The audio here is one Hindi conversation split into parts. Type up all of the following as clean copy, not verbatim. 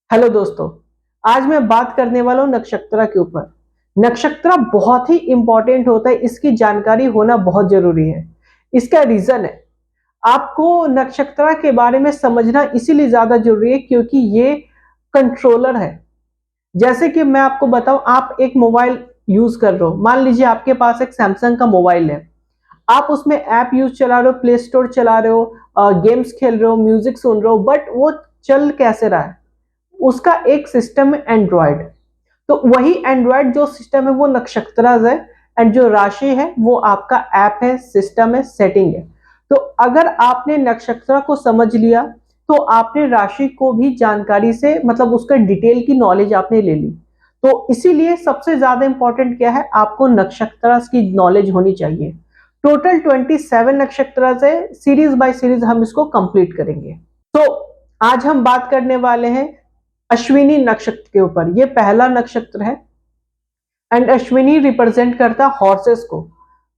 हेलो दोस्तों। आज मैं बात करने वाला हूँ नक्षत्र के ऊपर। नक्षत्र बहुत ही इंपॉर्टेंट होता है, इसकी जानकारी होना बहुत जरूरी है। इसका रीजन है, आपको नक्षत्र के बारे में समझना इसीलिए ज्यादा जरूरी है क्योंकि ये कंट्रोलर है। जैसे कि मैं आपको बताऊं, आप एक मोबाइल यूज कर रहे हो, मान लीजिए आपके पास एक सैमसंग का मोबाइल है। आप उसमें ऐप यूज चला रहे हो, प्ले स्टोर चला रहे हो, गेम्स खेल रहे हो, म्यूजिक सुन रहे हो, बट वो चल कैसे रहा है? उसका एक सिस्टम है एंड्रॉयड। तो वही एंड्रॉयड जो सिस्टम है वो नक्षत्र है, एंड जो राशि है वो आपका ऐप है, सिस्टम है, सेटिंग है। तो अगर आपने नक्षत्र को समझ लिया तो आपने राशि को भी जानकारी से, मतलब उसका डिटेल की नॉलेज आपने ले ली। तो इसीलिए सबसे ज्यादा इंपॉर्टेंट क्या है, आपको नक्षत्र की नॉलेज होनी चाहिए। टोटल 27 नक्षत्र है, सीरीज बाय सीरीज हम इसको कंप्लीट करेंगे। तो आज हम बात करने वाले हैं अश्विनी नक्षत्र के ऊपर। ये पहला नक्षत्र है एंड अश्विनी रिप्रेजेंट करता है हॉर्सेस को।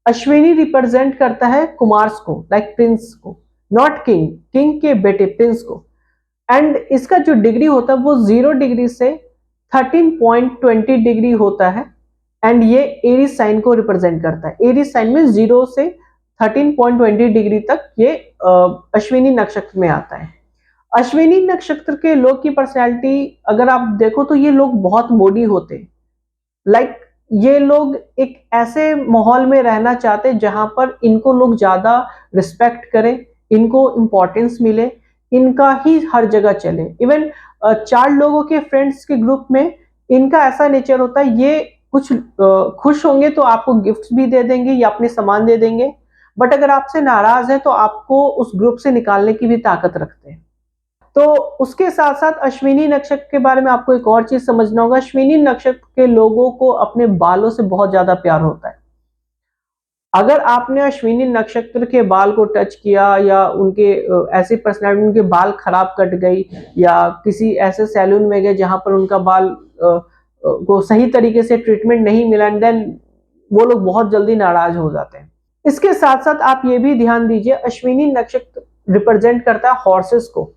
अश्विनी रिप्रेजेंट करता है कुमार्स को, लाइक प्रिंस को, नॉट किंग, किंग के बेटे प्रिंस को। एंड इसका जो डिग्री होता है वो 0 डिग्री से 13.20 डिग्री होता है। एंड ये एरीज साइन को रिप्रेजेंट करता है। एरीज साइन में 0 से 13.20 डिग्री तक ये अश्विनी नक्षत्र में आता है। अश्विनी नक्षत्र के लोग की पर्सनैलिटी अगर आप देखो तो ये लोग बहुत मोडी होते हैं। लाइक ये लोग एक ऐसे माहौल में रहना चाहते हैं जहां पर इनको लोग ज्यादा रिस्पेक्ट करें, इनको इंपॉर्टेंस मिले, इनका ही हर जगह चले। इवन 4 लोगों के फ्रेंड्स के ग्रुप में इनका ऐसा नेचर होता है, ये कुछ खुश होंगे तो आपको गिफ्ट्स भी दे देंगे या अपने सामान दे देंगे, बट अगर आपसे नाराज है तो आपको उस ग्रुप से निकालने की भी ताकत रखते हैं। तो उसके साथ साथ अश्विनी नक्षत्र के बारे में आपको एक और चीज समझना होगा। अश्विनी नक्षत्र के लोगों को अपने बालों से बहुत ज्यादा प्यार होता है। अगर आपने अश्विनी नक्षत्र के बाल को टच किया या उनके ऐसी पर्सनैलिटी, उनके बाल खराब कट गई या किसी ऐसे सैलून में गए जहां पर उनका बाल को सही तरीके से ट्रीटमेंट नहीं मिला, एंड देन वो लोग बहुत जल्दी नाराज हो जाते हैं। इसके साथ साथ आप ये भी ध्यान दीजिए, अश्विनी नक्षत्र रिप्रेजेंट करता है हॉर्सेस को।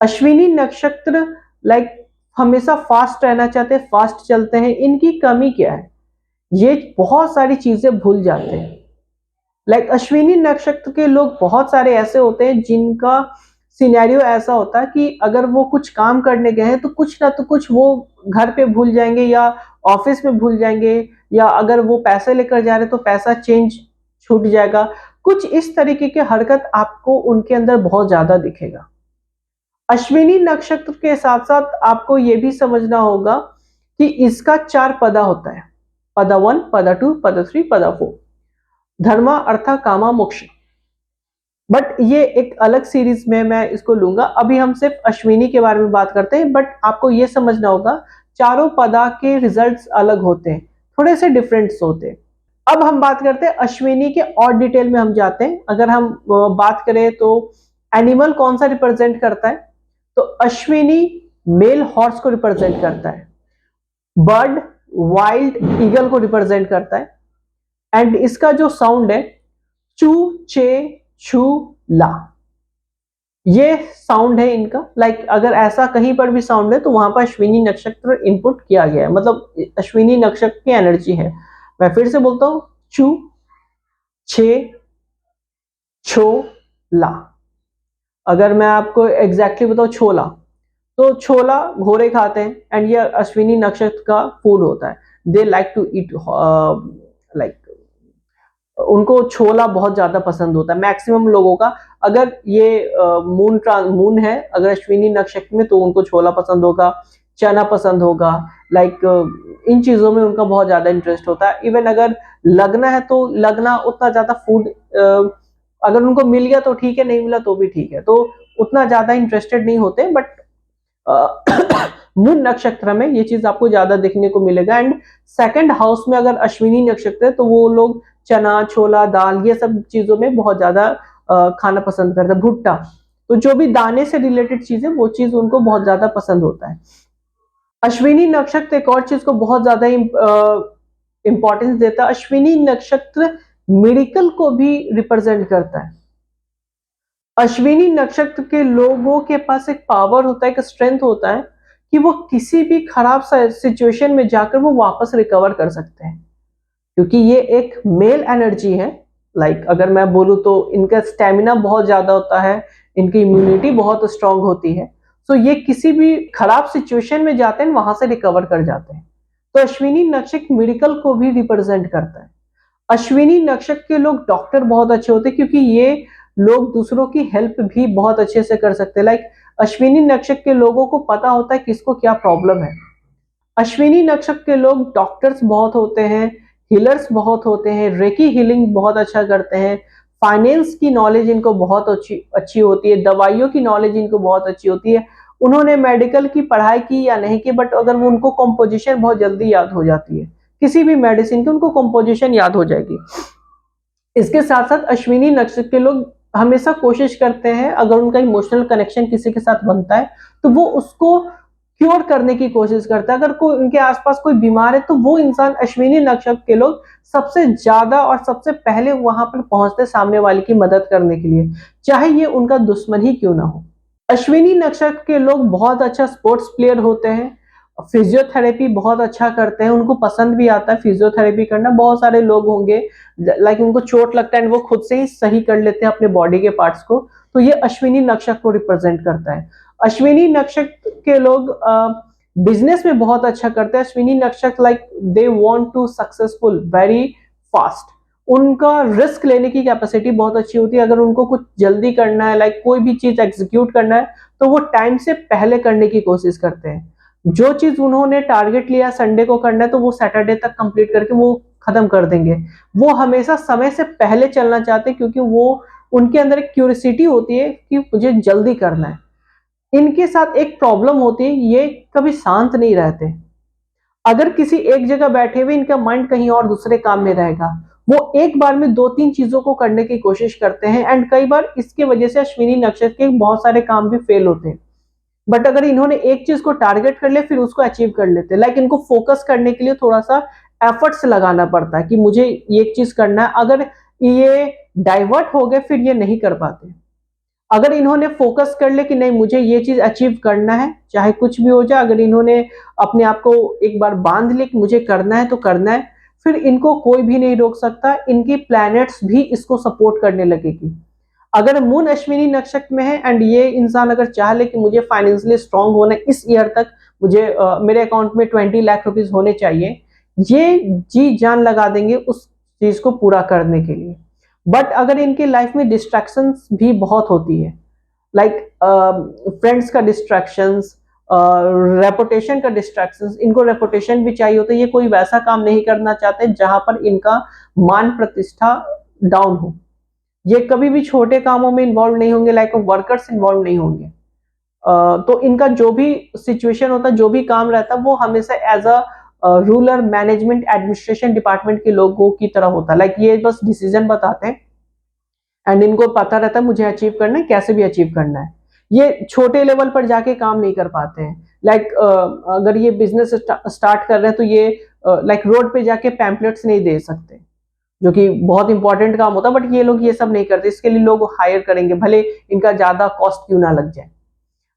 अश्विनी नक्षत्र लाइक हमेशा फास्ट रहना चाहते हैं, फास्ट चलते हैं। इनकी कमी क्या है, ये बहुत सारी चीजें भूल जाते हैं। लाइक अश्विनी नक्षत्र के लोग बहुत सारे ऐसे होते हैं जिनका सिनेरियो ऐसा होता है कि अगर वो कुछ काम करने गए हैं तो कुछ ना तो कुछ वो घर पे भूल जाएंगे या ऑफिस में भूल जाएंगे, या अगर वो पैसे लेकर जा रहे तो पैसा चेंज छूट जाएगा। कुछ इस तरीके की हरकत आपको उनके अंदर बहुत ज्यादा दिखेगा। अश्विनी नक्षत्र के साथ साथ आपको यह भी समझना होगा कि इसका 4 पदा होता है। पदा 1, पदा 2, पदा 3, पदा 4। धर्मा अर्था कामा मोक्ष। बट ये एक अलग सीरीज में मैं इसको लूंगा। अभी हम सिर्फ अश्विनी के बारे में बात करते हैं, बट आपको यह समझना होगा चारों पदा के रिजल्ट्स अलग होते हैं, थोड़े से डिफरेंट्स होते हैं। अब हम बात करते हैं अश्विनी के और डिटेल में हम जाते हैं। अगर हम बात करें तो एनिमल कौन सा रिप्रेजेंट करता है, तो अश्विनी मेल हॉर्स को रिप्रेजेंट करता है। बर्ड वाइल्ड ईगल को रिप्रेजेंट करता है। एंड इसका जो साउंड है चू चे छू ला, ये साउंड है इनका। लाइक अगर ऐसा कहीं पर भी साउंड है तो वहां पर अश्विनी नक्षत्र इनपुट किया गया है, मतलब अश्विनी नक्षत्र की एनर्जी है। मैं फिर से बोलता हूं, चू छे छो ला। अगर मैं आपको एग्जैक्टली बताऊं, छोला, तो छोला घोड़े खाते हैं एंड ये अश्विनी नक्षत्र का फूड होता है। They like to eat, like उनको छोला बहुत ज्यादा पसंद होता है मैक्सिमम लोगों का। अगर ये मून है अगर अश्विनी नक्षत्र में, तो उनको छोला पसंद होगा, चना पसंद होगा। लाइक इन चीजों में उनका बहुत ज्यादा इंटरेस्ट होता है। इवन अगर लगना है तो लगना उतना ज्यादा फूड अगर उनको मिल गया तो ठीक है, नहीं मिला तो भी ठीक है, तो उतना ज्यादा इंटरेस्टेड नहीं होते। बट मून नक्षत्र में ये चीज आपको ज्यादा देखने को मिलेगा। एंड सेकंड हाउस में अगर अश्विनी नक्षत्र है तो वो लोग चना, छोला, दाल, ये सब चीजों में बहुत ज्यादा खाना पसंद करते हैं। भुट्टा, तो जो भी दाने से रिलेटेड चीज है वो चीज उनको बहुत ज्यादा पसंद होता है। अश्विनी नक्षत्र एक और चीज को बहुत ज्यादा इंपॉर्टेंस देता है। अश्विनी नक्षत्र मेडिकल को भी रिप्रेजेंट करता है। अश्विनी नक्षत्र के लोगों के पास एक पावर होता है, एक स्ट्रेंथ होता है कि वो किसी भी खराब सिचुएशन में जाकर वो वापस रिकवर कर सकते हैं, क्योंकि ये एक मेल एनर्जी है। लाइक अगर मैं बोलूँ तो इनका स्टेमिना बहुत ज़्यादा होता है, इनकी इम्यूनिटी बहुत स्ट्रांग होती है। सो ये किसी भी खराब सिचुएशन में जाते हैं, वहां से रिकवर कर जाते हैं। तो अश्विनी नक्षत्र मेडिकल को भी रिप्रेजेंट करता है। अश्विनी नक्षत्र के लोग डॉक्टर बहुत अच्छे होते हैं, क्योंकि ये लोग दूसरों की हेल्प भी बहुत अच्छे से कर सकते हैं। लाइक अश्विनी नक्षत्र के लोगों को पता होता है किसको क्या प्रॉब्लम है। अश्विनी नक्षत्र के लोग डॉक्टर्स बहुत होते हैं, हीलर्स बहुत होते हैं, रेकी हीलिंग बहुत अच्छा करते हैं, फाइनेंस की नॉलेज इनको बहुत अच्छी अच्छी होती है, दवाइयों की नॉलेज इनको बहुत अच्छी होती है। उन्होंने मेडिकल की पढ़ाई की या नहीं की, बट अगर वो उनको कंपोजिशन बहुत जल्दी याद हो जाती है, किसी भी मेडिसिन की उनको कंपोजिशन याद हो जाएगी। इसके साथ साथ अश्विनी नक्षत्र के लोग हमेशा कोशिश करते हैं, अगर उनका इमोशनल कनेक्शन किसी के साथ बनता है तो वो उसको क्योर करने की कोशिश करता है। अगर कोई उनके आसपास कोई बीमार है तो वो इंसान, अश्विनी नक्षत्र के लोग सबसे ज्यादा और सबसे पहले वहां पर पहुंचते सामने वाले की मदद करने के लिए, चाहे ये उनका दुश्मन ही क्यों ना हो। अश्विनी नक्षत्र के लोग बहुत अच्छा स्पोर्ट्स प्लेयर होते हैं, फिजियोथेरेपी बहुत अच्छा करते हैं, उनको पसंद भी आता है फिजियोथेरेपी करना। बहुत सारे लोग होंगे लाइक उनको चोट लगता है वो खुद से ही सही कर लेते हैं अपने बॉडी के पार्ट्स को, तो ये अश्विनी नक्षत्र को रिप्रेजेंट करता है। अश्विनी नक्षत्र के लोग बिजनेस में बहुत अच्छा करते हैं। अश्विनी नक्षत्र like they want to successful very fast, उनका रिस्क लेने की कैपेसिटी बहुत अच्छी होती है। अगर उनको कुछ जल्दी करना है, लाइक कोई भी चीज एग्जीक्यूट करना है, तो वो टाइम से पहले करने की कोशिश करते हैं। जो चीज उन्होंने टारगेट लिया संडे को करना है, तो वो सैटरडे तक कंप्लीट करके वो खत्म कर देंगे। वो हमेशा समय से पहले चलना चाहते हैं, क्योंकि वो उनके अंदर एक क्यूरियोसिटी होती है कि मुझे जल्दी करना है। इनके साथ एक प्रॉब्लम होती है, ये कभी शांत नहीं रहते। अगर किसी एक जगह बैठे हुए इनका माइंड कहीं और दूसरे काम में रहेगा, वो एक बार में दो तीन चीजों को करने की कोशिश करते हैं, एंड कई बार इसकी वजह से अश्विनी नक्षत्र के बहुत सारे काम भी फेल होते हैं। बट अगर इन्होंने एक चीज को टारगेट कर लिया, फिर उसको अचीव कर लेते हैं। लाइक इनको फोकस करने के लिए थोड़ा सा एफर्ट्स लगाना पड़ता है कि मुझे एक चीज करना है। अगर ये डाइवर्ट हो गए, फिर ये नहीं कर पाते। अगर इन्होंने फोकस कर ले कि नहीं मुझे ये चीज अचीव करना है, चाहे कुछ भी हो जाए, अगर इन्होंने अपने आप को एक बार बांध ले कि मुझे करना है तो करना है, फिर इनको कोई भी नहीं रोक सकता। इनकी प्लैनेट्स भी इसको सपोर्ट करने लगेगी। अगर मून अश्विनी नक्षत्र में है एंड ये इंसान अगर चाह ले कि मुझे फाइनेंशियली स्ट्रांग होना है, इस ईयर तक मुझे मेरे अकाउंट में 20 लाख रुपीस होने चाहिए, ये जी जान लगा देंगे उस चीज को पूरा करने के लिए। बट अगर इनकी लाइफ में डिस्ट्रैक्शंस भी बहुत होती है, लाइक फ्रेंड्स का डिस्ट्रैक्शंस, रेपुटेशन का डिस्ट्रैक्शंस, इनको रेपुटेशन भी चाहिए होता है। ये कोई वैसा काम नहीं करना चाहते जहां पर इनका मान प्रतिष्ठा डाउन हो। ये कभी भी छोटे कामों में इन्वॉल्व नहीं होंगे, लाइक वर्कर्स इन्वॉल्व नहीं होंगे। तो इनका जो भी सिचुएशन होता है, जो भी काम रहता है, वो हमेशा as a rural management administration department के लोगों की तरह होता है। लाइक ये बस डिसीजन बताते हैं एंड इनको पता रहता है मुझे अचीव करना है, कैसे भी अचीव करना है। ये छोटे लेवल पर जाके काम नहीं कर पाते हैं। लाइक अगर ये बिजनेस स्टार्ट कर रहे हैं, तो ये लाइक रोड पे जाके पैम्पलेट्स नहीं दे सकते, जो कि बहुत इंपॉर्टेंट काम होता है। बट ये लोग ये सब नहीं करते, इसके लिए लोग हायर करेंगे, भले इनका ज्यादा कॉस्ट क्यों ना लग जाए।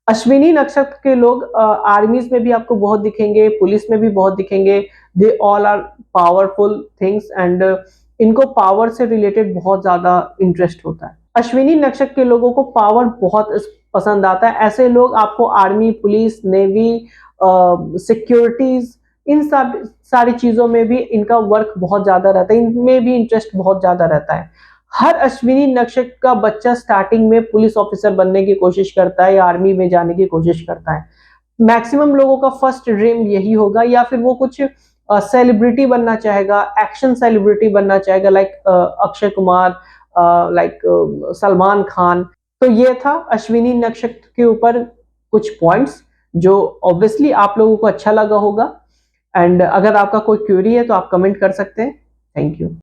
अश्विनी नक्षत्र के लोग आर्मीज में भी आपको बहुत दिखेंगे, पुलिस में भी बहुत दिखेंगे। They all are powerful things and इनको पावर से रिलेटेड बहुत ज्यादा इंटरेस्ट होता है। अश्विनी नक्षत्र के लोगों को पावर बहुत पसंद आता है। ऐसे लोग आपको आर्मी, पुलिस, नेवी, सिक्योरिटीज, इन सब सारी चीजों में भी इनका वर्क बहुत ज्यादा रहता है, इनमें भी इंटरेस्ट बहुत ज्यादा रहता है। हर अश्विनी नक्षत्र का बच्चा स्टार्टिंग में पुलिस ऑफिसर बनने की कोशिश करता है या आर्मी में जाने की कोशिश करता है। मैक्सिमम लोगों का फर्स्ट ड्रीम यही होगा, या फिर वो कुछ सेलिब्रिटी बनना चाहेगा, एक्शन सेलिब्रिटी बनना चाहेगा, लाइक अक्षय कुमार, लाइक सलमान खान। तो ये था अश्विनी नक्षत्र के ऊपर कुछ पॉइंट्स, जो ऑब्वियसली आप लोगों को अच्छा लगा होगा। एंड अगर आपका कोई क्वेरी है तो आप कमेंट कर सकते हैं। Thank you.